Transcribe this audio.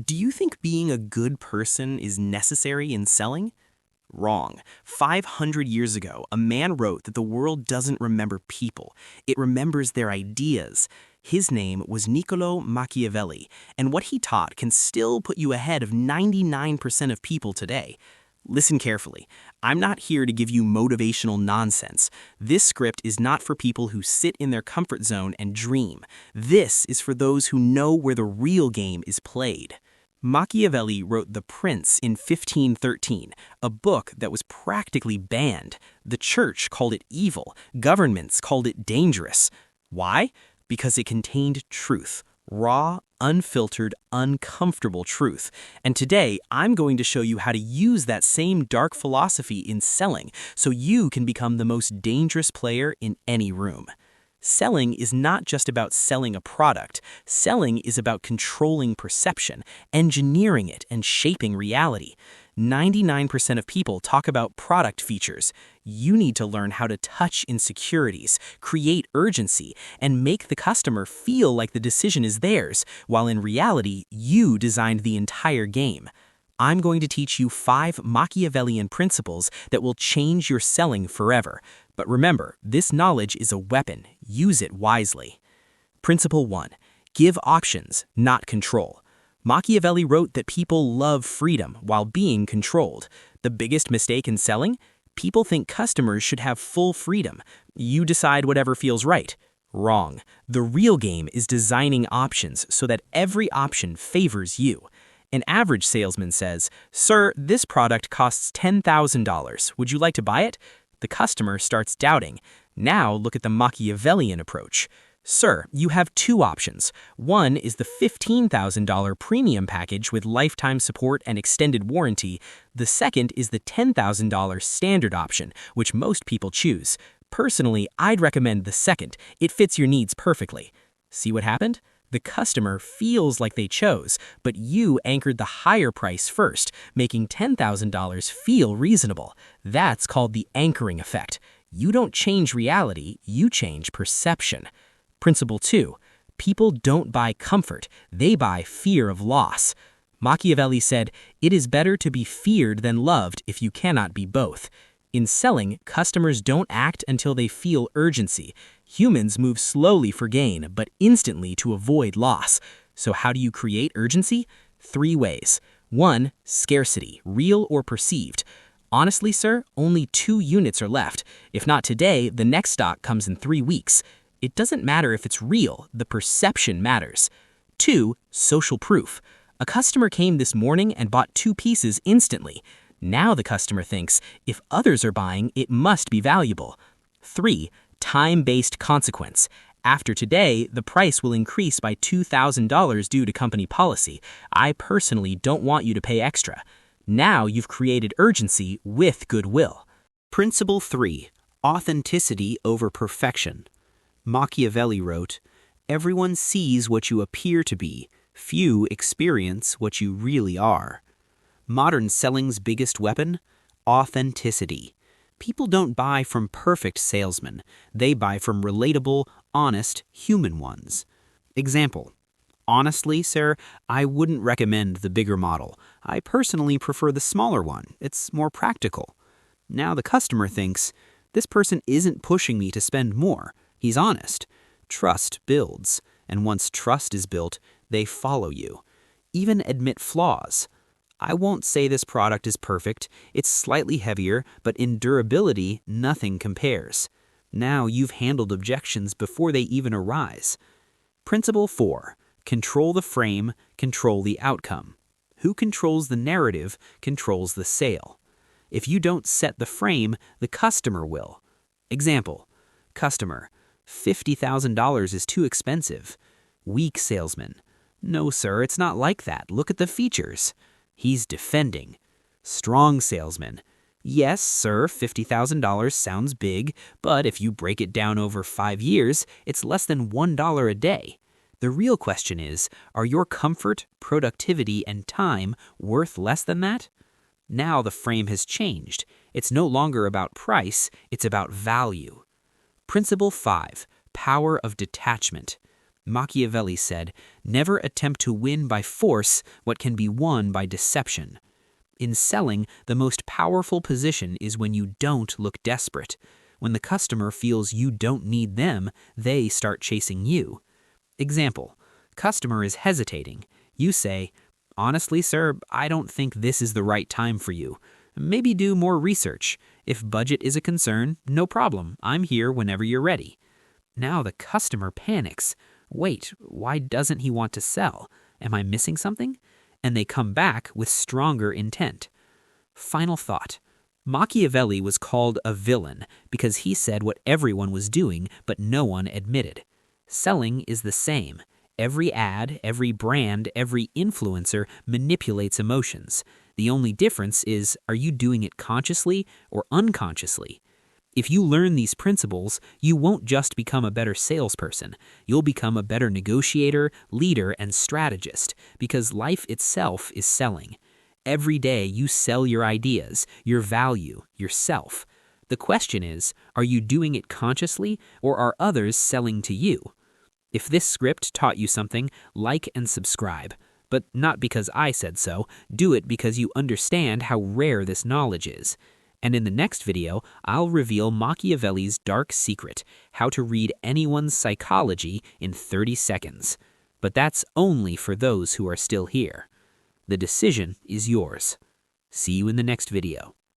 Do you think being a good person is necessary in selling? Wrong. 500 years ago, a man wrote that the world doesn't remember people, it remembers their ideas. His name was Niccolo Machiavelli, and what he taught can still put you ahead of 99% of people today. Listen carefully. I'm not here to give you motivational nonsense. This script is not for people who sit in their comfort zone and dream. This is for those who know where the real game is played. Machiavelli wrote The Prince in 1513, a book that was practically banned. The church called it evil, governments called it dangerous. Why? Because it contained truth, raw, unfiltered, uncomfortable truth. And today, I'm going to show you how to use that same dark philosophy in selling so you can become the most dangerous player in any room. Selling is not just about selling a product. Selling is about controlling perception, engineering it, and shaping reality. 99% of people talk about product features. You need to learn how to touch insecurities, create urgency, and make the customer feel like the decision is theirs, while in reality, you designed the entire game. I'm going to teach you 5 Machiavellian principles that will change your selling forever. But remember, this knowledge is a weapon. Use it wisely. Principle 1. Give options, not control. Machiavelli wrote that people love freedom while being controlled. The biggest mistake in selling? People think customers should have full freedom. You decide whatever feels right. Wrong. The real game is designing options so that every option favors you. An average salesman says, "Sir, this product costs $10,000. Would you like to buy it?" The customer starts doubting. Now look at the Machiavellian approach. "Sir, you have 2 options. One is the $15,000 premium package with lifetime support and extended warranty. The second is the $10,000 standard option, which most people choose. Personally, I'd recommend the second. It fits your needs perfectly." See what happened? The customer feels like they chose, but you anchored the higher price first, making $10,000 feel reasonable. That's called the anchoring effect. You don't change reality, you change perception. Principle 2. People don't buy comfort, they buy fear of loss. Machiavelli said, "It is better to be feared than loved if you cannot be both." In selling, customers don't act until they feel urgency. Humans move slowly for gain, but instantly to avoid loss. So how do you create urgency? 3 ways. 1. Scarcity, real or perceived. "Honestly, sir, only 2 units are left. If not today, the next stock comes in 3 weeks." It doesn't matter if it's real, the perception matters. 2. Social proof. "A customer came this morning and bought 2 pieces instantly." Now the customer thinks, if others are buying, it must be valuable. 3. Time-based consequence. "After today, the price will increase by $2,000 due to company policy. I personally don't want you to pay extra." Now you've created urgency with goodwill. Principle 3. Authenticity over perfection. Machiavelli wrote, "Everyone sees what you appear to be. Few experience what you really are." Modern selling's biggest weapon? Authenticity. People don't buy from perfect salesmen. They buy from relatable, honest, human ones. Example. "Honestly, sir, I wouldn't recommend the bigger model. I personally prefer the smaller one. It's more practical." Now the customer thinks, this person isn't pushing me to spend more. He's honest. Trust builds. And once trust is built, they follow you. Even admit flaws. "I won't say this product is perfect. It's slightly heavier, but in durability, nothing compares." Now you've handled objections before they even arise. Principle 4. Control the frame, control the outcome. Who controls the narrative controls the sale. If you don't set the frame, the customer will. Example. Customer. $50,000 is too expensive. Weak salesman. "No, sir, it's not like that. Look at the features." He's defending. Strong salesman. "Yes, sir, $50,000 sounds big, but if you break it down over 5 years, it's less than $1 a day." The real question is, are your comfort, productivity, and time worth less than that? Now the frame has changed. It's no longer about price, it's about value. Principle 5. Power of detachment. Machiavelli said, "Never attempt to win by force what can be won by deception." In selling, the most powerful position is when you don't look desperate. When the customer feels you don't need them, they start chasing you. Example, customer is hesitating. You say, "Honestly, sir, I don't think this is the right time for you. Maybe do more research. If budget is a concern, no problem. I'm here whenever you're ready." Now the customer panics. Wait, why doesn't he want to sell? Am I missing something? And they come back with stronger intent. Final thought. Machiavelli was called a villain because he said what everyone was doing, but no one admitted. Selling is the same. Every ad, every brand, every influencer manipulates emotions. The only difference is, are you doing it consciously or unconsciously? If you learn these principles, you won't just become a better salesperson. You'll become a better negotiator, leader, and strategist, because life itself is selling. Every day you sell your ideas, your value, yourself. The question is, are you doing it consciously, or are others selling to you? If this script taught you something, like and subscribe. But not because I said so. Do it because you understand how rare this knowledge is. And in the next video, I'll reveal Machiavelli's dark secret, how to read anyone's psychology in 30 seconds. But that's only for those who are still here. The decision is yours. See you in the next video.